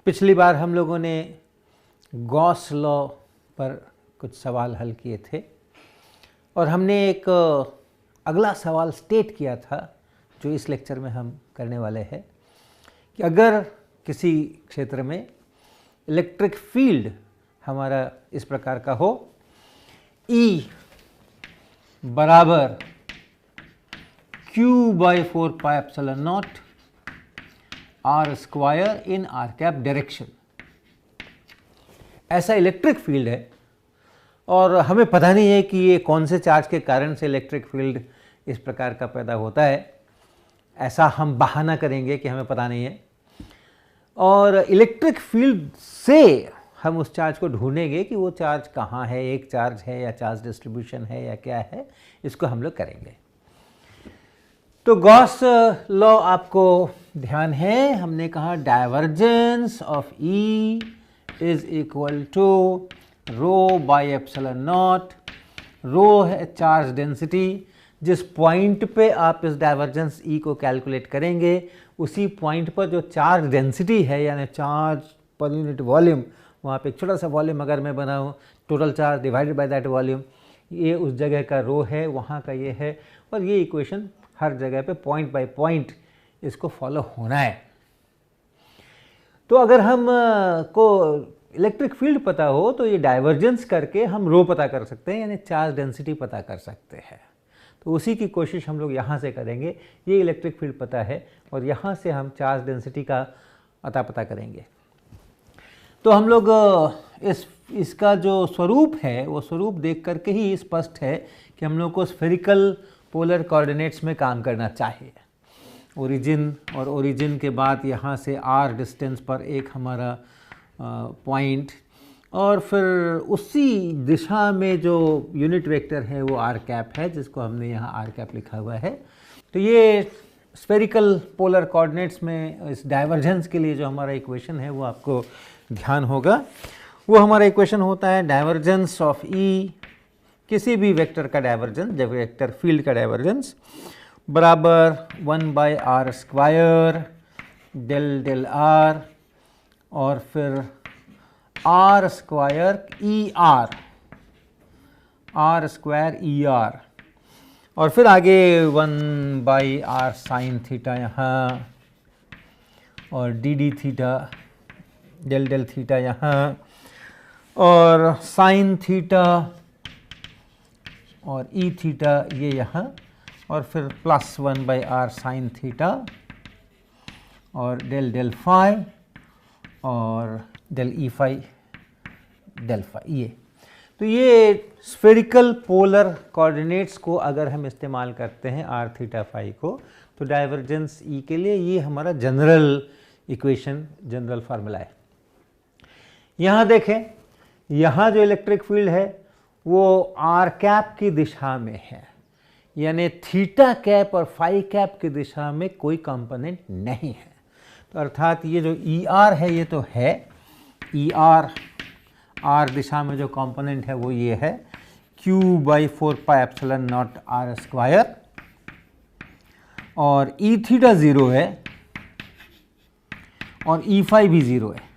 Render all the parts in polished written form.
पिछली बार हम लोगों ने गॉस लॉ पर कुछ सवाल हल किए थे और हमने एक अगला सवाल स्टेट किया था जो इस लेक्चर में हम करने वाले हैं कि अगर किसी क्षेत्र में इलेक्ट्रिक फील्ड हमारा इस प्रकार का हो, E बराबर Q/4πε0 R square in are cap direction, ऐसा इलेक्ट्रिक फील्ड है और हमें पता नहीं है कि ये कौन से चार्ज के कारण से इलेक्ट्रिक फील्ड इस प्रकार का पैदा होता है। ऐसा हम बहाना करेंगे कि हमें पता नहीं है और इलेक्ट्रिक फील्ड से हम उस चार्ज को ढूंढेंगे कि वो चार्ज कहाँ है, एक चार्ज है या चार्ज डिस्ट्रीब्यूशन है या क्या है, इसको हम लोग करेंगे। तो गॉस लॉ आपको ध्यान है, हमने कहा divergence of E is equal to ρ/ε0। Rho है चार्ज डेंसिटी, जिस पॉइंट पे आप इस डाइवर्जेंस E को कैलकुलेट करेंगे उसी पॉइंट पर जो चार्ज डेंसिटी है यानी चार्ज पर यूनिट वॉल्यूम, वहाँ पे एक छोटा सा वॉल्यूम अगर मैं बनाऊँ, total charge divided by that volume, ये उस जगह का रो है, वहाँ का ये है। और ये इक्वेशन हर जगह पे पॉइंट बाय पॉइंट इसको फॉलो होना है। तो अगर हम को इलेक्ट्रिक फील्ड पता हो तो ये डाइवर्जेंस करके हम रो पता कर सकते हैं यानी चार्ज डेंसिटी पता कर सकते हैं। तो उसी की कोशिश हम लोग यहाँ से करेंगे। ये इलेक्ट्रिक फील्ड पता है और यहाँ से हम चार्ज डेंसिटी का पता करेंगे। तो हम लोग इसका जो स्वरूप है वो स्वरूप देख करके ही स्पष्ट है कि हम लोग को स्फेरिकल पोलर कोऑर्डिनेट्स में काम करना चाहिए। ओरिजिन और ओरिजिन के बाद यहाँ से r डिस्टेंस पर एक हमारा पॉइंट और फिर उसी दिशा में जो यूनिट वेक्टर है वो r कैप है, जिसको हमने यहाँ r कैप लिखा हुआ है। तो ये स्फेरिकल पोलर कोऑर्डिनेट्स में इस डाइवर्जेंस के लिए जो हमारा इक्वेशन है वो आपको ध्यान होगा। वो हमारा इक्वेशन होता है डाइवर्जेंस ऑफ E, किसी भी वेक्टर का डाइवर्जेंस, जब वेक्टर फील्ड का डाइवर्जेंस बराबर 1/r square del del r और फिर r square r square ER और फिर आगे 1/r साइन थीटा यहाँ और dd theta del del theta यहाँ और साइन थीटा और E थीटा ये यहाँ और फिर प्लस 1/r साइन थीटा और डेल डेल फाई और del E phi del phi ये। तो ये स्फेरिकल पोलर कोऑर्डिनेट्स को अगर हम इस्तेमाल करते हैं r थीटा फाई को, तो डाइवर्जेंस E के लिए ये हमारा जनरल इक्वेशन, जनरल फार्मूला है। यहाँ देखें, यहाँ जो इलेक्ट्रिक फील्ड है वो r कैप की दिशा में है, यानी थीटा कैप और फाई कैप की दिशा में कोई कंपोनेंट नहीं है। तो अर्थात ये जो ER है ये तो है, ER r दिशा में जो कंपोनेंट है वो ये है Q/4πε0 r स्क्वायर और E थीटा 0 है और E फाई भी 0 है,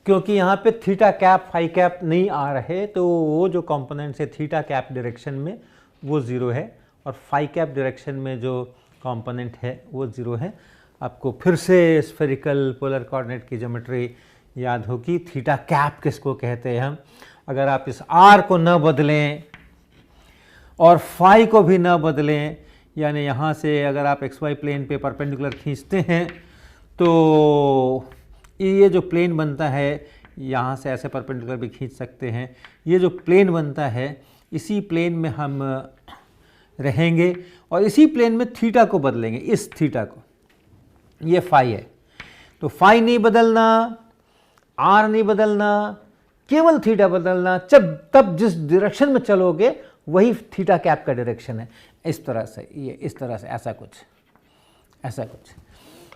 क्योंकि यहाँ पे थीटा कैप फाई कैप नहीं आ रहे, तो वो जो कंपोनेंट्स है थीटा कैप डायरेक्शन में वो 0 है और फाई कैप डायरेक्शन में जो कंपोनेंट है वो 0 है। आपको फिर से स्फेरिकल पोलर कोऑर्डिनेट की ज्योमेट्री याद होगी। थीटा कैप किसको कहते हैं हम? अगर आप इस r को न बदलें और फाई को भी न बदलें, यानी यहाँ से अगर आप xy प्लेन पे परपेंडिकुलर खींचते हैं तो ये जो प्लेन बनता है, यहाँ से ऐसे परपेंडिकुलर भी खींच सकते हैं, ये जो प्लेन बनता है इसी प्लेन में हम रहेंगे और इसी प्लेन में थीटा को बदलेंगे, इस थीटा को, ये फाई है। तो फाई नहीं बदलना, r नहीं बदलना, केवल थीटा बदलना। तब जिस डायरेक्शन में चलोगे वही थीटा कैप का डायरेक्शन है। इस तरह से, ये इस तरह से, ऐसा कुछ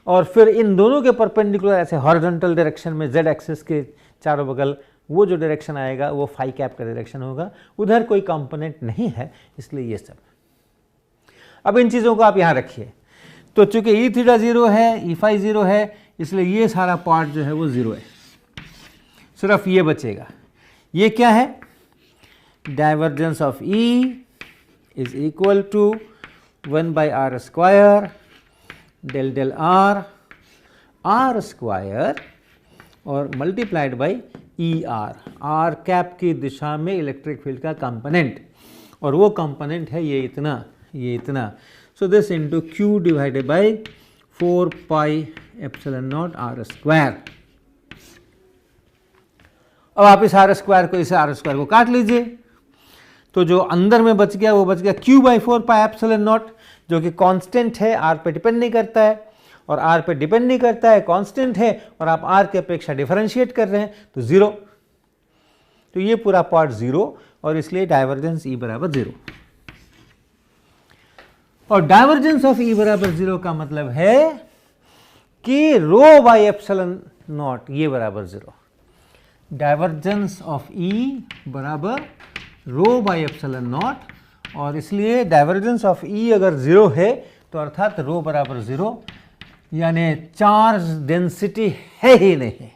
और फिर इन दोनों के परपेंडिकुलर ऐसे हॉरिजॉन्टल डायरेक्शन में z एक्सिस के चारों बगल वो जो डायरेक्शन आएगा वो फाई कैप का डायरेक्शन होगा। उधर कोई कंपोनेंट नहीं है, इसलिए ये सब। अब इन चीज़ों को आप यहाँ रखिए। तो चूंकि E थीटा 0 है, E फाई 0 है, इसलिए ये सारा पार्ट जो है वो 0 है, सिर्फ ये बचेगा। ये क्या है? Divergence of E is equal to 1 by R square del del R square और multiplied by E R cap की दिशा में इलेक्ट्रिक फील्ड का कंपोनेंट, और वो कंपोनेंट है ये इतना। So this into q divided by 4 pi epsilon not r square. अब आप इस आर स्क्वायर को, इस आर स्क्वायर को काट लीजिए, तो जो अंदर में बच गया वो बच गया Q by 4 pi epsilon not, जो कि कांस्टेंट है, आर पे डिपेंड नहीं करता है, और आर पे डिपेंड नहीं करता है, कांस्टेंट है, और आप आर की अपेक्षा डिफरेंशिएट कर रहे हैं तो 0। तो ये पूरा पार्ट 0, और इसलिए डाइवर्जेंस E बराबर 0। और डाइवर्जेंस ऑफ E बराबर 0 का मतलब है कि रो बाई एप्सिलॉन नॉट ये बराबर 0। डाइवर्जेंस ऑफ E बराबर रो बाई एप्सिलॉन नॉट, और इसलिए डाइवर्जेंस ऑफ E अगर 0 है तो अर्थात रो बराबर 0, यानी चार्ज डेंसिटी है ही नहीं।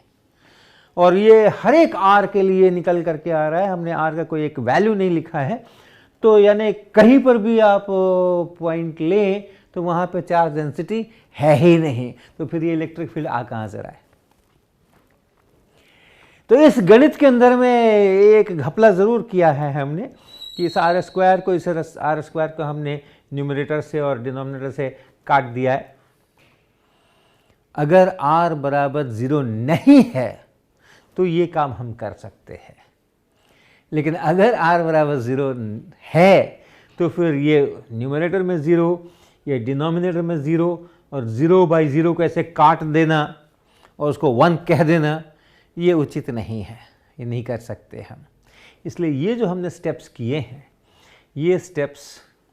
और ये हर एक आर के लिए निकल करके आ रहा है, हमने आर का कोई एक वैल्यू नहीं लिखा है, तो यानी कहीं पर भी आप पॉइंट लें तो वहाँ पे चार्ज डेंसिटी है ही नहीं, तो फिर ये इलेक्ट्रिक फील्ड आ कहाँ से रहा है? तो इस गणित के अंदर में एक घपला ज़रूर किया है हमने कि इस आर स्क्वायर को हमने न्यूमरेटर से और डिनोमिनेटर से काट दिया है। अगर r बराबर 0 नहीं है तो ये काम हम कर सकते हैं, लेकिन अगर r बराबर 0 है तो फिर ये न्यूमरेटर में 0, ये डिनोमिनेटर में 0, और 0 बाई 0 को ऐसे काट देना और उसको 1 कह देना, ये उचित नहीं है, ये नहीं कर सकते हम। इसलिए ये जो हमने स्टेप्स किए हैं, ये स्टेप्स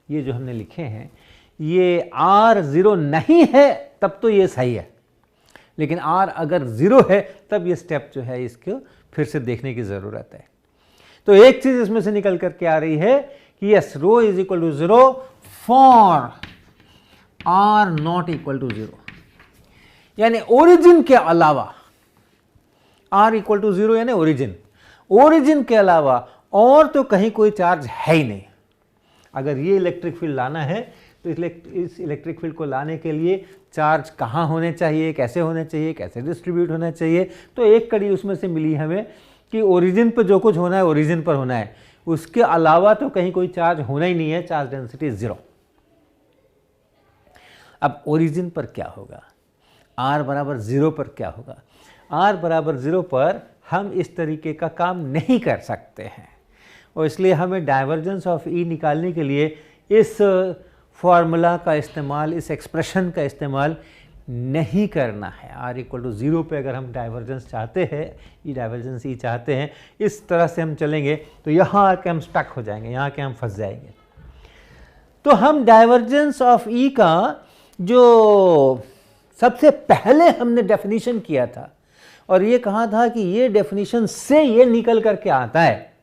ये जो हमने लिखे हैं, ये r 0 नहीं है तब तो ये सही है, लेकिन r अगर 0 है तब ये स्टेप जो है इसको फिर से देखने की ज़रूरत है। तो एक चीज़ इसमें से निकल करके आ रही है कि yes, rho is equal to 0 for r not equal to 0, यानी ओरिजिन के अलावा, r इक्वल टू 0 यानी ओरिजिन के अलावा और तो कहीं कोई चार्ज है ही नहीं। अगर ये इलेक्ट्रिक फील्ड लाना है तो इस इलेक्ट्रिक फील्ड को लाने के लिए चार्ज कहाँ होने चाहिए, कैसे होने चाहिए, कैसे डिस्ट्रीब्यूट होना चाहिए, तो एक कड़ी उसमें से मिली हमें कि ओरिजिन पर जो कुछ होना है ओरिजिन पर होना है, उसके अलावा तो कहीं कोई चार्ज होना ही नहीं है, चार्ज डेंसिटी 0। अब ओरिजिन पर क्या होगा, r बराबर 0 पर क्या होगा? r बराबर 0 पर हम इस तरीके का काम नहीं कर सकते हैं, और इसलिए हमें डाइवर्जेंस ऑफ E निकालने के लिए इस फॉर्मूला का इस्तेमाल, इस एक्सप्रेशन का इस्तेमाल नहीं करना है। r इक्वल टू 0 पर अगर हम डाइवर्जेंस चाहते हैं, डाइवर्जेंस E चाहते हैं, इस तरह से हम चलेंगे तो यहाँ आके हम स्टक हो जाएंगे, यहाँ के हम फंस जाएंगे। तो हम डाइवर्जेंस ऑफ E का जो सबसे पहले हमने डेफिनेशन किया था, और ये कहा था कि ये डेफिनेशन से ये निकल करके आता है,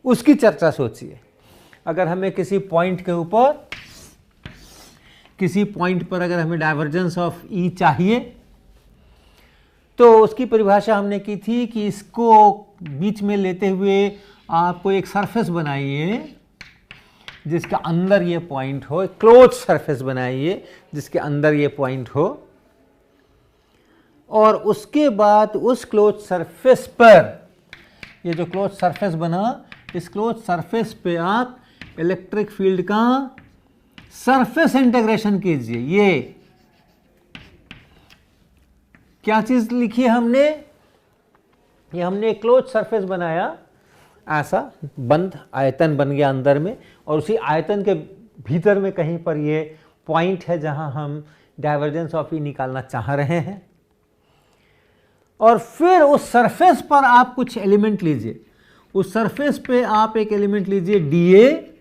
उसकी चर्चा सोचिए। अगर हमें किसी पॉइंट के ऊपर, किसी पॉइंट पर अगर हमें डाइवर्जेंस ऑफ E चाहिए, तो उसकी परिभाषा हमने की थी कि इसको बीच में लेते हुए आपको एक सरफेस बनाइए जिसके अंदर ये पॉइंट हो, क्लोज सरफेस बनाइए जिसके अंदर ये पॉइंट हो, और उसके बाद उस क्लोज सरफेस पर, ये जो क्लोज सरफेस बना, इस क्लोज सरफेस पे आप इलेक्ट्रिक फील्ड का सरफेस इंटीग्रेशन कीजिए। ये क्या चीज लिखी है हमने? ये हमने एक क्लोज सरफेस बनाया, ऐसा बंद आयतन बन गया अंदर में, और उसी आयतन के भीतर में कहीं पर ये पॉइंट है जहां हम डाइवर्जेंस ऑफ E निकालना चाह रहे हैं। और फिर उस सरफेस पर आप कुछ एलिमेंट लीजिए, उस सरफेस पे आप एक एलिमेंट लीजिए dA,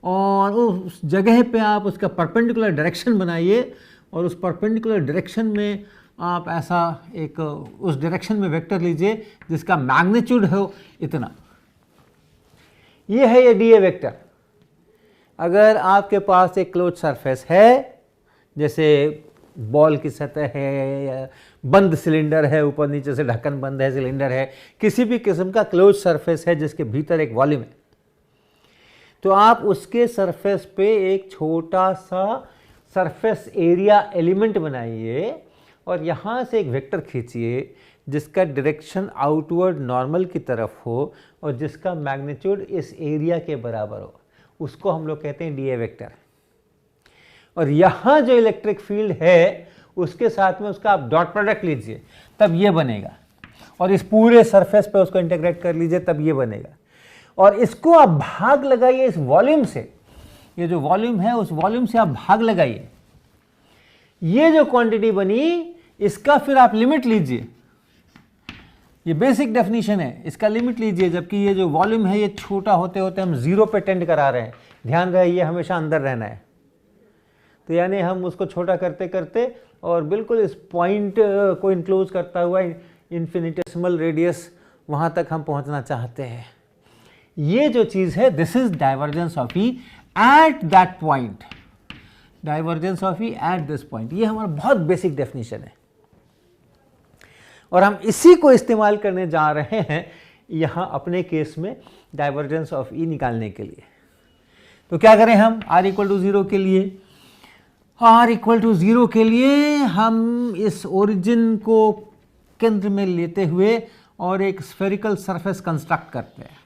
और उस जगह पे आप उसका परपेंडिकुलर डायरेक्शन बनाइए, और उस परपेंडिकुलर डायरेक्शन में आप ऐसा एक उस डायरेक्शन में वेक्टर लीजिए जिसका मैग्नीट्यूड हो इतना। ये है ये dA वेक्टर। अगर आपके पास एक क्लोज सरफेस है, जैसे बॉल की सतह है या बंद सिलेंडर है, ऊपर नीचे से ढक्कन बंद है, सिलेंडर है, किसी भी किस्म का क्लोज सरफेस है जिसके भीतर एक वॉल्यूम है, तो आप उसके सरफेस पे एक छोटा सा सरफेस एरिया एलिमेंट बनाइए और यहाँ से एक वेक्टर खींचिए जिसका डायरेक्शन आउटवर्ड नॉर्मल की तरफ हो और जिसका मैग्नीट्यूड इस एरिया के बराबर हो, उसको हम लोग कहते हैं डीए वेक्टर। और यहाँ जो इलेक्ट्रिक फील्ड है उसके साथ में उसका आप डॉट प्रोडक्ट लीजिए, तब ये बनेगा, और इस पूरे सरफेस पे उसको इंटीग्रेट कर लीजिए, तब ये बनेगा। और इसको आप भाग लगाइए इस वॉल्यूम से, ये जो वॉल्यूम है उस वॉल्यूम से आप भाग लगाइए, ये जो क्वांटिटी बनी इसका फिर आप लिमिट लीजिए, ये बेसिक डेफिनेशन है, इसका लिमिट लीजिए, जबकि ये जो वॉल्यूम है ये छोटा होते होते हम जीरो पे टेंड करा रहे हैं, ध्यान रहे ये हमेशा अंदर रहना है। तो यानी हम उसको छोटा करते करते और बिल्कुल इस पॉइंट को इंक्लोज करता हुआ इन्फिनिटेसिमल रेडियस वहाँ तक हम पहुँचना चाहते हैं। ये जो चीज़ है this is divergence of E at that point, divergence of E at this point, ये हमारा बहुत बेसिक डेफिनेशन है और हम इसी को इस्तेमाल करने जा रहे हैं यहाँ अपने केस में डाइवर्जेंस ऑफ ई निकालने के लिए। तो क्या करें हम r इक्वल टू 0 के लिए, r इक्वल टू 0 के लिए हम इस ओरिजिन को केंद्र में लेते हुए और एक स्फेरिकल सरफेस कंस्ट्रक्ट करते हैं,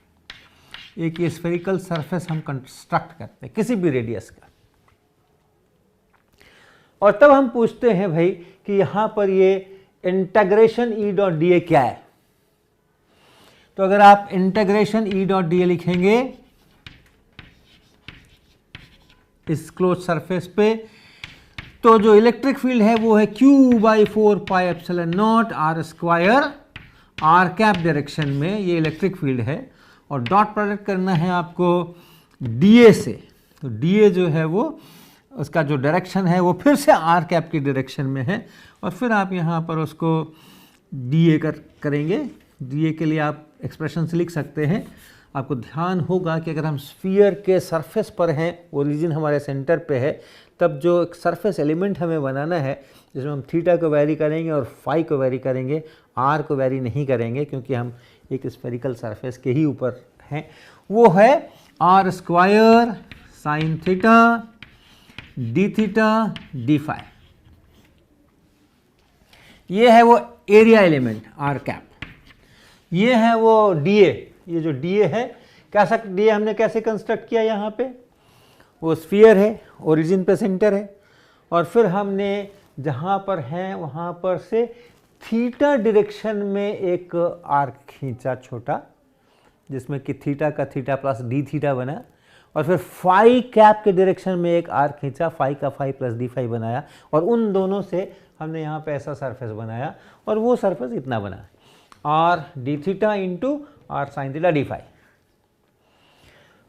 एक ये स्फेरिकल सरफेस हम कंस्ट्रक्ट करते हैं किसी भी रेडियस का, और तब हम पूछते हैं भाई कि यहाँ पर ये integration E dot D A क्या है। तो अगर आप integration E dot D A लिखेंगे इस क्लोज सरफेस पे, तो जो इलेक्ट्रिक फील्ड है वो है q by 4 pi epsilon not r square r cap direction में, ये इलेक्ट्रिक फील्ड है, और डॉट प्रोडक्ट करना है आपको dA से। तो dA जो है वो उसका जो डायरेक्शन है वो फिर से आर कैप की डायरेक्शन में है, और फिर आप यहाँ पर उसको dA करेंगे। dA के लिए आप एक्सप्रेशन से लिख सकते हैं। आपको ध्यान होगा कि अगर हम स्फीयर के सरफेस पर हैं, ओरिजिन हमारे सेंटर पे है, तब जो एक सरफेस एलिमेंट हमें बनाना है जिसमें हम थीटा को वेरी करेंगे और फाई को वेरी करेंगे, आर को वेरी नहीं करेंगे क्योंकि हम एक स्फेरिकल सरफेस के ही ऊपर हैं, वो है r square sine theta d theta d phi. ये है वो एरिया एलिमेंट आर कैप, ये है वो डीए, ये जो डीए है कैसा डीए हमने कैसे कंस्ट्रक्ट किया, यहाँ पे वो स्फीयर है, ओरिजिन पे सेंटर है, और फिर हमने जहाँ पर हैं वहाँ पर से थीटा डायरेक्शन में एक आर्क खींचा छोटा, जिसमें कि थीटा का थीटा प्लस डी थीटा बना, और फिर फाई कैप के डायरेक्शन में एक आर्क खींचा, फाई का फाई प्लस डी फाई बनाया, और उन दोनों से हमने यहाँ पे ऐसा सरफेस बनाया, और वो सरफेस इतना बना r d theta into r sine theta d phi.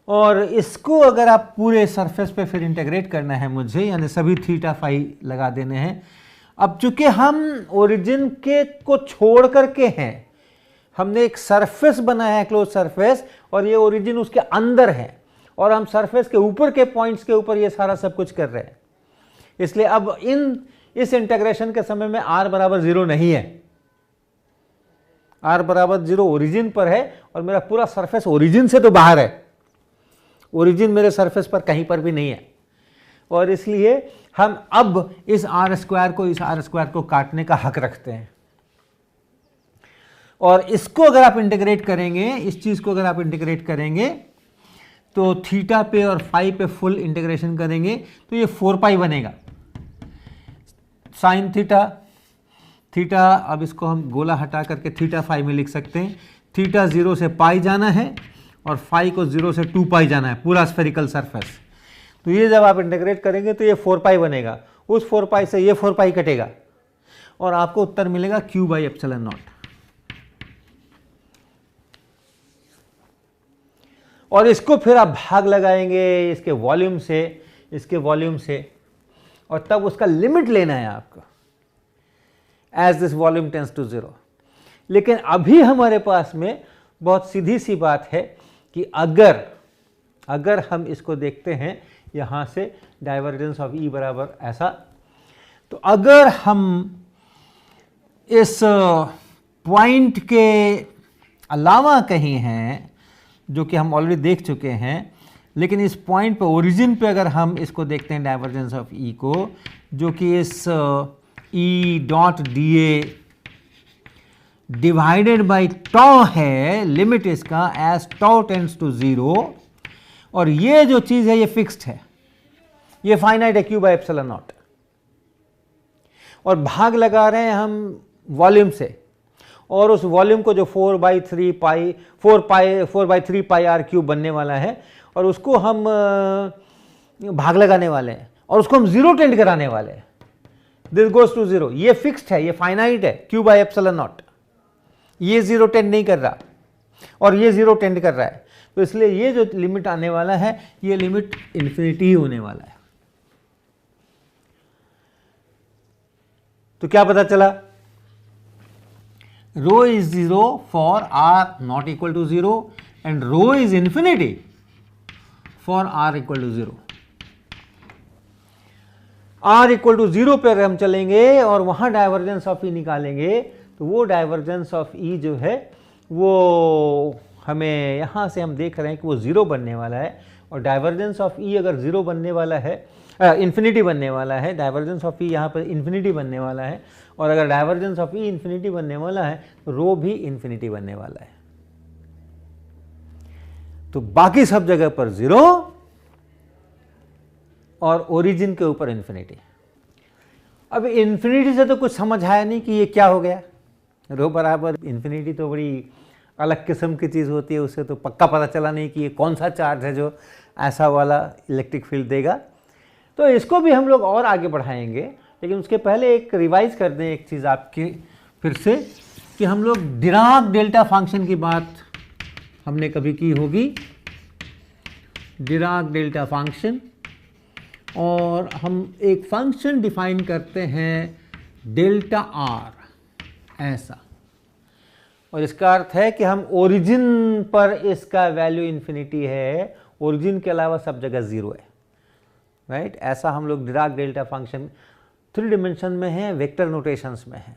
और इसको अगर आप पूरे सरफेस पे फिर इंटीग्रेट करना है मुझे, यानी सभी थीटा फाई लगा देने हैं। अब चूंकि हम ओरिजिन के को छोड़ करके हैं, हमने एक सरफेस बनाया है क्लोज सरफेस, और ये ओरिजिन उसके अंदर है, और हम सरफेस के ऊपर के पॉइंट्स के ऊपर ये सारा सब कुछ कर रहे हैं। इसलिए अब इस इंटीग्रेशन के समय में r बराबर 0 नहीं है, r बराबर 0 ओरिजिन पर है, और मेरा पूरा सरफेस ओरिजिन से तो बाहर है, ओरिजिन मेरे सरफेस पर कहीं पर भी नहीं है, और इसलिए हम अब इस आर स्क्वायर को इस आर स्क्वायर को काटने का हक रखते हैं। और इसको अगर आप इंटीग्रेट करेंगे, इस चीज को अगर आप इंटीग्रेट करेंगे, तो थीटा पे और फाई पे फुल इंटीग्रेशन करेंगे तो ये 4 पाई बनेगा साइन थीटा। थीटा अब इसको हम गोला हटा करके थीटा फाई में लिख सकते हैं। थीटा 0 से पाई जाना है और फाई को 0 से 2 पाई जाना है, पूरा स्फेरिकल सरफेस। तो ये जब आप इंटीग्रेट करेंगे तो ये 4 पाई बनेगा, उस 4 पाई से ये 4 पाई कटेगा, और आपको उत्तर मिलेगा q बाई एप्सिलॉन नॉट। और इसको फिर आप भाग लगाएंगे इसके वॉल्यूम से, इसके वॉल्यूम से, और तब उसका लिमिट लेना है आपको as this volume tends to 0। लेकिन अभी हमारे पास में बहुत सीधी सी बात है कि अगर हम इसको देखते हैं यहाँ से डाइवर्जेंस ऑफ ई बराबर ऐसा, तो अगर हम इस पॉइंट के अलावा कहीं हैं, जो कि हम ऑलरेडी देख चुके हैं, लेकिन इस पॉइंट पे ओरिजिन पे अगर हम इसको देखते हैं डाइवर्जेंस ऑफ ई को, जो कि इस E dot D A divided by टॉ है, लिमिट इसका एज टॉ टेंड्स टू 0, और ये जो चीज है ये फिक्स्ड है, ये फाइनाइट है क्यू बाई एप्सिलॉन नॉट, और भाग लगा रहे हैं हम वॉल्यूम से, और उस वॉल्यूम को जो 4/3 पाई आर क्यूब बनने वाला है, और उसको हम भाग लगाने वाले हैं, और उसको हम 0 टेंड कराने वाले हैं, दिस गोज टू 0, ये फिक्स्ड है, ये फाइनाइट है क्यू बाई एप्सिलॉन नॉट, ये 0 टेंड नहीं कर रहा और ये 0 टेंड कर रहा है, तो इसलिए ये जो लिमिट आने वाला है ये लिमिट इन्फिनिटी ही होने वाला है। तो क्या पता चला, rho is 0 for R not equal to 0 and rho is infinity for R equal to 0। R equal to 0 पर हम चलेंगे और वहां डाइवर्जेंस ऑफ ई निकालेंगे, तो वो डाइवर्जेंस ऑफ ई जो है वो हमें यहां से हम देख रहे हैं कि वो 0 बनने वाला है, और डाइवर्जेंस ऑफ ई अगर 0 बनने वाला है, इन्फिनिटी बनने वाला है, डाइवर्जेंस ऑफ ई यहाँ पर इन्फिनिटी बनने वाला है, और अगर डाइवर्जेंस ऑफ ई इन्फिनिटी बनने वाला है तो रो भी इन्फिनिटी बनने वाला है, तो बाकी सब जगह पर 0 और ओरिजिन के ऊपर इन्फिनिटी। अब इन्फिनिटी से तो कुछ समझ आया नहीं कि ये क्या हो गया, रो बराबर इन्फिनिटी तो बड़ी अलग किस्म की चीज़ होती है, उससे तो पक्का पता चला नहीं कि ये कौन सा चार्ज है जो ऐसा वाला इलेक्ट्रिक फील्ड देगा। तो इसको भी हम लोग और आगे बढ़ाएंगे, लेकिन उसके पहले एक रिवाइज कर दें एक चीज़ आपकी फिर से, कि हम लोग डिराक डेल्टा फंक्शन की बात हमने कभी की होगी, डिराक डेल्टा फंक्शन, और हम एक फंक्शन डिफाइन करते हैं डेल्टा आर ऐसा, और इसका अर्थ है कि हम ओरिजिन पर इसका वैल्यू इन्फिनिटी है, ओरिजिन के अलावा सब जगह 0 है, राइट। ऐसा हम लोग डिराक डेल्टा फंक्शन 3 डिमेंशन में है, वेक्टर नोटेशंस में है।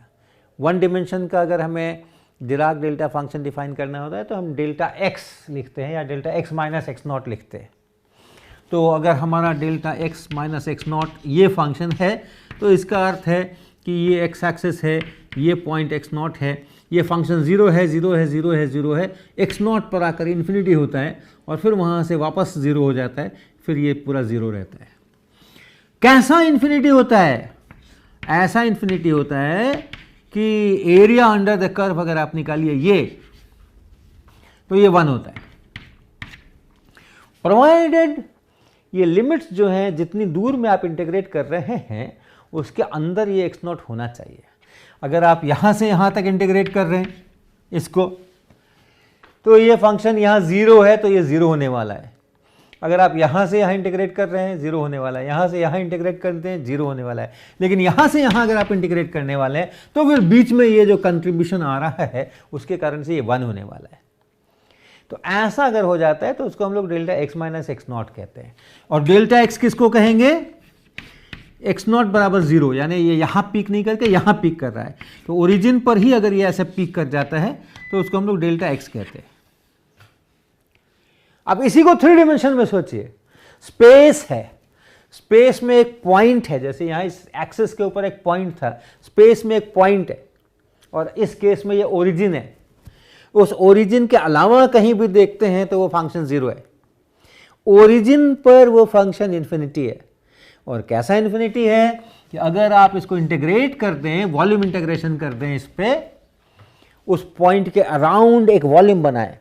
1 डिमेंशन का अगर हमें डिराक डेल्टा फंक्शन डिफाइन करना होता है तो हम डेल्टा एक्स लिखते हैं या delta x minus x not लिखते हैं। तो अगर हमारा delta x minus x not ये फंक्शन है, तो इसका अर्थ है कि ये एक्स एक्सिस है, ये पॉइंट एक्स नॉट है, ये फंक्शन 0 है 0 है 0 है 0 है, एक्स नॉट पर आकर इन्फिनिटी होता है और फिर वहाँ से वापस 0 हो जाता है, फिर ये पूरा 0 रहता है। कैसा इन्फिनिटी होता है? ऐसा इन्फिनिटी होता है कि एरिया अंडर द कर्व अगर आप निकालिए ये, तो ये 1 होता है, प्रोवाइडेड ये लिमिट्स जो हैं जितनी दूर में आप इंटीग्रेट कर रहे हैं उसके अंदर ये एक्स नॉट होना चाहिए। अगर आप यहाँ से यहाँ तक इंटीग्रेट कर रहे हैं इसको, तो ये फंक्शन यहाँ 0 है तो ये 0 होने वाला है। अगर आप यहाँ से यहाँ इंटीग्रेट कर रहे हैं 0 होने वाला है, यहाँ से यहाँ इंटीग्रेट करते हैं 0 होने वाला है। लेकिन यहाँ से यहाँ अगर आप इंटीग्रेट करने वाले हैं तो फिर बीच में ये जो कंट्रीब्यूशन आ रहा है उसके कारण से ये 1 होने वाला है। तो ऐसा अगर हो जाता है तो उसको हम लोग delta x minus x not कहते हैं। और डेल्टा एक्स किसको कहेंगे? एक्स नॉट बराबर 0, यानी ये यहाँ पीक नहीं करके यहाँ पीक कर रहा है, तो ओरिजिन पर ही अगर ये ऐसे पीक कर जाता है तो उसको हम लोग डेल्टा एक्स कहते हैं। अब इसी को 3 डिमेंशन में सोचिए, स्पेस है, स्पेस में एक पॉइंट है, जैसे यहाँ इस एक्सिस के ऊपर एक पॉइंट था, स्पेस में एक पॉइंट है और इस केस में ये ओरिजिन है। उस ओरिजिन के अलावा कहीं भी देखते हैं तो वो फंक्शन 0 है, ओरिजिन पर वो फंक्शन इन्फिनिटी है। और कैसा इन्फिनिटी है कि अगर आप इसको इंटीग्रेट कर दें, वॉल्यूम इंटीग्रेशन कर दें, इस पे उस पॉइंट के अराउंड एक वॉल्यूम बनाएं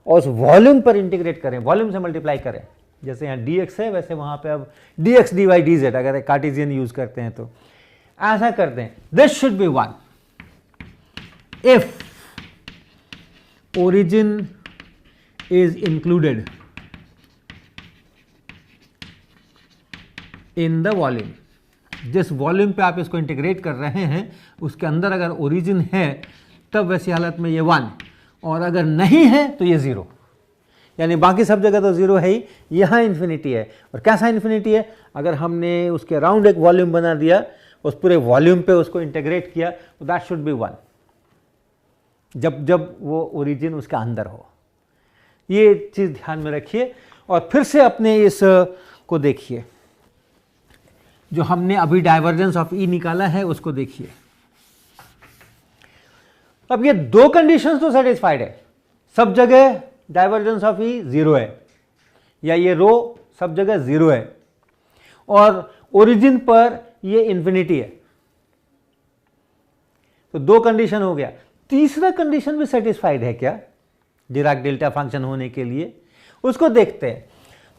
और उस वॉल्यूम पर इंटीग्रेट करें, वॉल्यूम से मल्टीप्लाई करें, जैसे यहाँ dx है वैसे वहाँ पे अब dx dy dz अगर कार्टेशियन यूज करते हैं तो ऐसा कर दें। This should be 1 if origin is included in the volume। जिस वॉल्यूम पे आप इसको इंटीग्रेट कर रहे हैं उसके अंदर अगर ओरिजिन है तब वैसी हालत में ये 1, और अगर नहीं है तो ये 0, यानी बाकी सब जगह तो 0 है ही, यहाँ इन्फिनिटी है। और कैसा इन्फिनिटी है? अगर हमने उसके अराउंड एक वॉल्यूम बना दिया उस पूरे वॉल्यूम पे उसको इंटीग्रेट किया, तो दैट शुड बी 1 जब जब वो ओरिजिन उसके अंदर हो। ये चीज़ ध्यान में रखिए। और फिर से अपने इस को देखिए, जो हमने अभी डाइवर्जेंस ऑफ ई निकाला है उसको देखिए। अब ये दो कंडीशंस तो सेटिस्फाइड है, सब जगह डाइवर्जेंस ऑफ ई 0 है, या ये रो सब जगह 0 है, और ओरिजिन पर ये इंफिनिटी है। तो दो कंडीशन हो गया। तीसरा कंडीशन भी सेटिस्फाइड है क्या डिराक डेल्टा फंक्शन होने के लिए, उसको देखते हैं।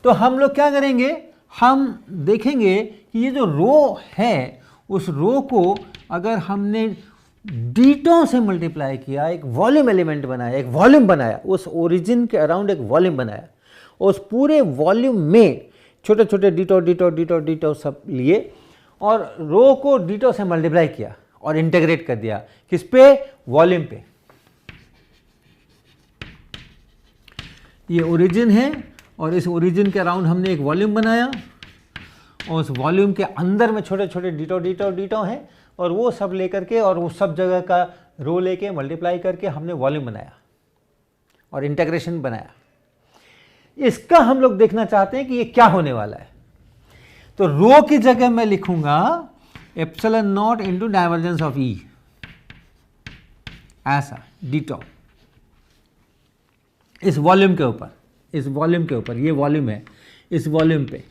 तो हम लोग क्या करेंगे, हम देखेंगे कि ये जो रो है उस रो को अगर हमने डीटो से मल्टीप्लाई किया, एक वॉल्यूम एलिमेंट बनाया, एक वॉल्यूम बनाया, उस ओरिजिन के अराउंड एक वॉल्यूम बनाया, उस पूरे वॉल्यूम में छोटे छोटे डीटो डीटो डीटो डीटो सब लिए और रो को डीटो से मल्टीप्लाई किया और इंटीग्रेट कर दिया, किस पे, वॉल्यूम पे। ये ओरिजिन है और इस ओरिजिन के अराउंड हमने एक वॉल्यूम बनाया और उस वॉल्यूम के अंदर में छोटे छोटे डीटो डीटो डीटो हैं, और वो सब लेकर के और वो सब जगह का रो लेके मल्टीप्लाई करके हमने वॉल्यूम बनाया और इंटीग्रेशन बनाया। इसका हम लोग देखना चाहते हैं कि ये क्या होने वाला है। तो रो की जगह मैं लिखूंगा epsilon not into divergence of E, ऐसा डीटो इस वॉल्यूम के ऊपर, इस वॉल्यूम के ऊपर, ये वॉल्यूम है, इस वॉल्यूम पे।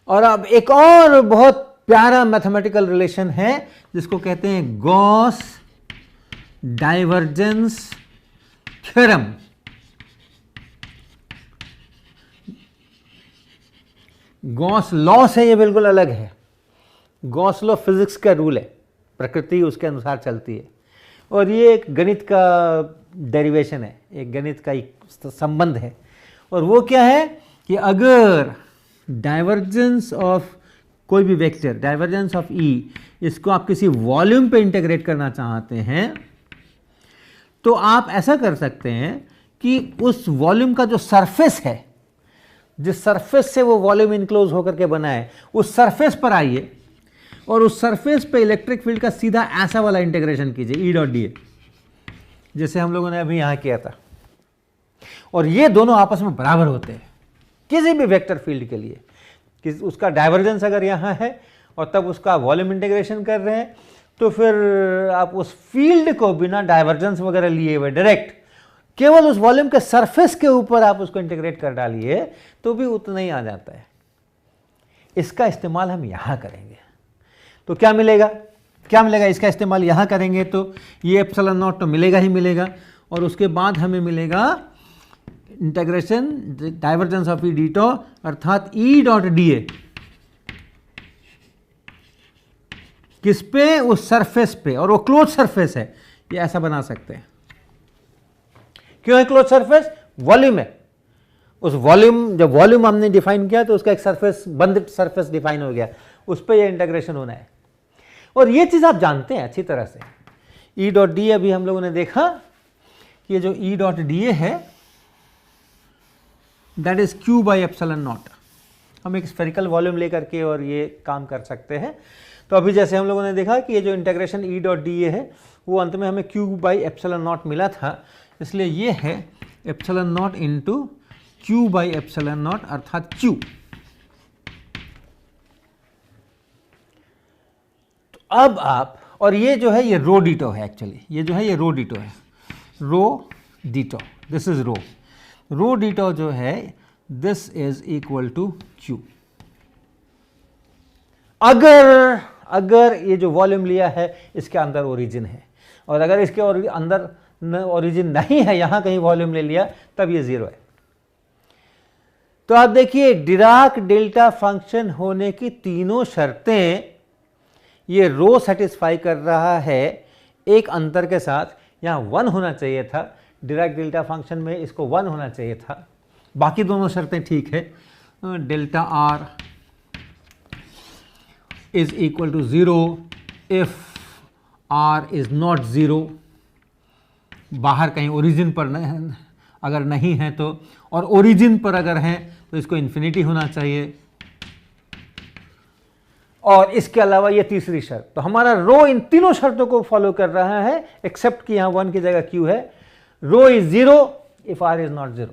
और अब एक और बहुत प्यारा मैथमेटिकल रिलेशन है जिसको कहते हैं Gauss divergence theorem. Gauss law से ये बिल्कुल अलग है। गॉस लॉ फिजिक्स का रूल है, प्रकृति उसके अनुसार चलती है, और ये एक गणित का डेरिवेशन है, एक गणित का एक संबंध है। और वो क्या है कि अगर डाइवर्जेंस ऑफ कोई भी वेक्टर, डाइवर्जेंस ऑफ ई, इसको आप किसी वॉल्यूम पे इंटीग्रेट करना चाहते हैं तो आप ऐसा कर सकते हैं कि उस वॉल्यूम का जो सरफेस है, जिस सरफेस से वो वॉल्यूम इनक्लोज होकर के बना है, उस सरफेस पर आइए और उस सरफेस पे इलेक्ट्रिक फील्ड का सीधा ऐसा वाला इंटीग्रेशन कीजिए, ई डॉट डी ए, जैसे हम लोगों ने अभी यहां किया था। और ये दोनों आपस में बराबर होते हैं किसी भी वेक्टर फील्ड के लिए, कि उसका डाइवर्जेंस अगर यहाँ है और तब उसका वॉल्यूम इंटीग्रेशन कर रहे हैं, तो फिर आप उस फील्ड को बिना डाइवर्जेंस वगैरह लिए हुए डायरेक्ट केवल उस वॉल्यूम के सरफेस के ऊपर आप उसको इंटीग्रेट कर डालिए तो भी उतना ही आ जाता है। इसका इस्तेमाल हम यहाँ करेंगे तो क्या मिलेगा, क्या मिलेगा, इसका इस्तेमाल यहाँ करेंगे तो ये एप्सिलॉन नॉट तो मिलेगा ही मिलेगा, और उसके बाद हमें मिलेगा integration divergence of E ditto, अर्थात ई डॉट डी ए किस पे, उस सरफेस पे, और वो क्लोज सरफेस है, ये ऐसा बना सकते हैं। क्यों है क्लोज सरफेस, वॉल्यूम है, उस वॉल्यूम, जब वॉल्यूम हमने डिफाइन किया तो उसका एक सरफेस, बंद सरफेस डिफाइन हो गया, उस पर ये इंटीग्रेशन होना है। और ये चीज आप जानते हैं अच्छी तरह से, ई डॉट डी ए अभी हम लोगों ने देखा कि ये जो ई डॉट डी ए है that is Q by epsilon not. हम एक स्फेरिकल वॉल्यूम लेकर के और ये काम कर सकते हैं। तो अभी जैसे हम लोगों ने देखा कि ये जो integration E dot D A है वो अंत में हमें क्यू बाई एप्सिलॉन नॉट मिला था, इसलिए ये है epsilon not into Q by epsilon not, अर्थात क्यू। तो अब आप, और ये जो है ये रो डीटो है, एक्चुअली ये जो है ये रो डीटो है, rho ditto, this is rho, rho ditto जो है this is equal to Q. अगर ये जो वॉल्यूम लिया है इसके अंदर ओरिजिन है, और अगर इसके अंदर ओरिजिन नहीं है, यहां कहीं वॉल्यूम ले लिया, तब ये जीरो है। तो आप देखिए डिराक डेल्टा फंक्शन होने की तीनों शर्तें ये रो सेटिस्फाई कर रहा है, एक अंतर के साथ, यहां 1 होना चाहिए था, डिराक डेल्टा फंक्शन में इसको 1 होना चाहिए था, बाकी दोनों शर्तें ठीक है। Delta r is equal to 0 if r is not 0, बाहर कहीं ओरिजिन पर अगर नहीं है तो, और ओरिजिन पर अगर है तो इसको इन्फिनिटी होना चाहिए। और इसके अलावा ये तीसरी शर्त। तो हमारा रो इन तीनों शर्तों को फॉलो कर रहा है, एक्सेप्ट कि यहाँ 1 की जगह q है। Rho is 0 if r is not 0,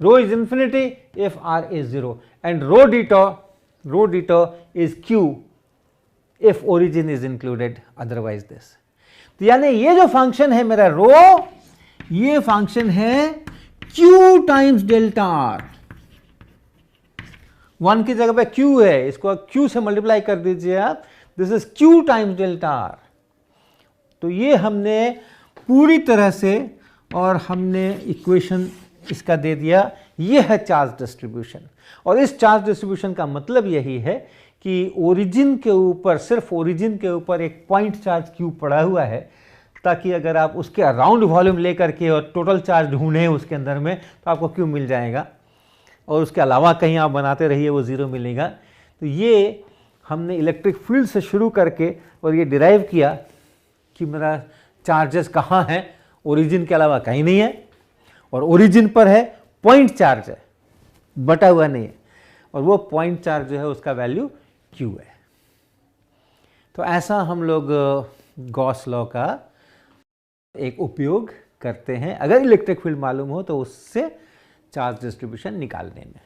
rho is infinity if r is 0, and rho dito is q if origin is included, otherwise this. तो यानी ये जो फंक्शन है मेरा रो, ये फंक्शन है q टाइम्स डेल्टा r। 1 की जगह पे q है, इसको q से मल्टीप्लाई कर दीजिए आप, this is q times delta r। तो ये हमने पूरी तरह से, और हमने इक्वेशन इसका दे दिया, ये है चार्ज डिस्ट्रीब्यूशन। और इस चार्ज डिस्ट्रीब्यूशन का मतलब यही है कि ओरिजिन के ऊपर, सिर्फ ओरिजिन के ऊपर एक पॉइंट चार्ज q पड़ा हुआ है, ताकि अगर आप उसके अराउंड वॉल्यूम लेकर के और टोटल चार्ज ढूंढें उसके अंदर में, तो आपको q मिल जाएगा, और उसके अलावा कहीं आप बनाते रहिए वो 0 मिलेगा। तो ये हमने इलेक्ट्रिक फील्ड से शुरू करके और ये डिराइव किया कि मेरा चार्जेस कहाँ हैं, ओरिजिन के अलावा कहीं नहीं है, और ओरिजिन पर है पॉइंट चार्ज है, बटा हुआ नहीं है, और वो पॉइंट चार्ज जो है उसका वैल्यू q है। तो ऐसा हम लोग गॉस लॉ का एक उपयोग करते हैं अगर इलेक्ट्रिक फील्ड मालूम हो तो उससे चार्ज डिस्ट्रीब्यूशन निकालने में।